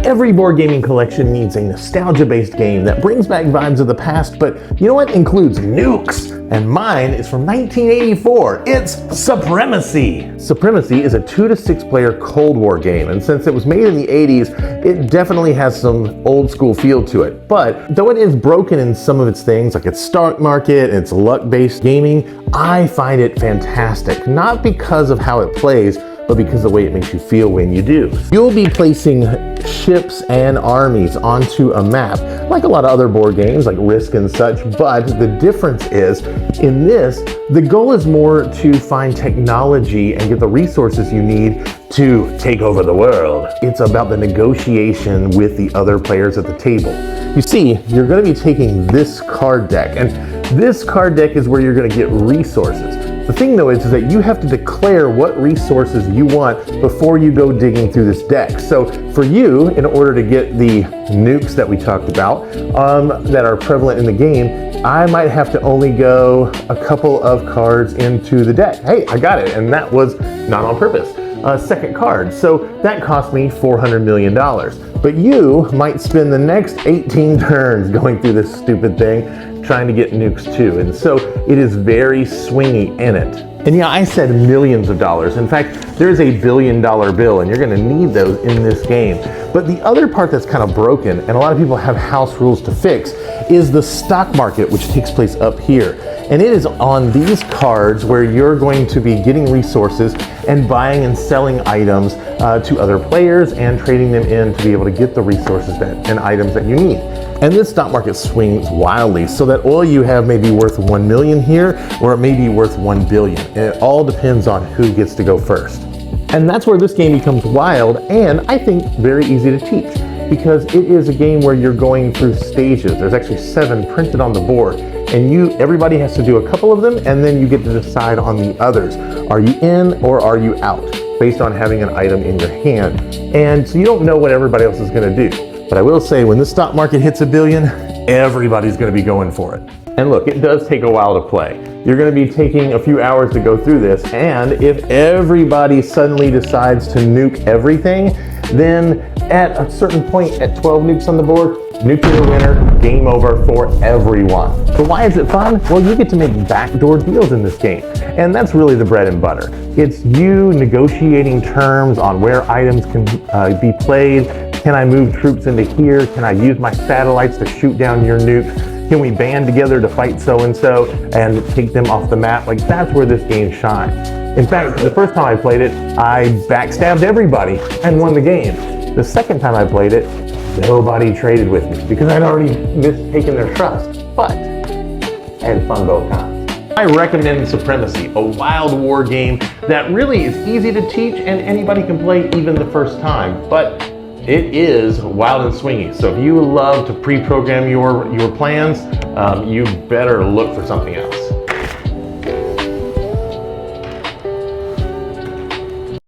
Every board gaming collection needs a nostalgia-based game that brings back vibes of the past, but you know what? Includes nukes. And mine is from 1984. It's Supremacy. Supremacy is a 2 to 6 player Cold War game, and since it was made in the 80s, it definitely has some old school feel to it. But though it is broken in some of its things, like its stock market and its luck-based gaming, I find it fantastic. Not because of how it plays, but because of the way it makes you feel when you do. You'll be placing ships and armies onto a map, like a lot of other board games like Risk and such, but the difference is, in this, the goal is more to find technology and get the resources you need to take over the world. It's about the negotiation with the other players at the table. You see, you're gonna be taking this card deck, and this card deck is where you're gonna get resources. The thing though is that you have to declare what resources you want before you go digging through this deck. So for you, in order to get the nukes that we talked about that are prevalent in the game, I might have to only go a couple of cards into the deck. Hey, I got it, and that was not on purpose. Second card, so that cost me $400 million. But you might spend the next 18 turns going through this stupid thing trying to get nukes too. And so it is very swingy in it. And yeah, I said millions of dollars. In fact, there's a $1 billion bill, and you're gonna need those in this game. But the other part that's kind of broken, and a lot of people have house rules to fix, is the stock market, which takes place up here. And it is on these cards where you're going to be getting resources and buying and selling items to other players and trading them in to be able to get the resources and items that you need. And this stock market swings wildly, so that oil you have may be worth 1 million here, or it may be worth 1 billion. And it all depends on who gets to go first. And that's where this game becomes wild, and I think very easy to teach, because it is a game where you're going through stages. There's actually 7 printed on the board, and everybody has to do a couple of them, and then you get to decide on the others. Are you in or are you out, based on having an item in your hand? And so you don't know what everybody else is gonna do. But I will say, when the stock market hits $1 billion, everybody's gonna be going for it. And look, it does take a while to play. You're gonna be taking a few hours to go through this, and if everybody suddenly decides to nuke everything, then at a certain point, at 12 nukes on the board, nuclear winter, game over for everyone. But why is it fun? Well, you get to make backdoor deals in this game, and that's really the bread and butter. It's you negotiating terms on where items can be played. Can I move troops into here? Can I use my satellites to shoot down your nukes? Can we band together to fight so-and-so and take them off the map? Like, that's where this game shines. In fact, the first time I played it, I backstabbed everybody and won the game. The second time I played it, nobody traded with me because I'd already mistaken their trust. But I had fun both times. I recommend Supremacy, a wild war game that really is easy to teach and anybody can play even the first time. But it is wild and swingy. So if you love to pre-program your plans, you better look for something else.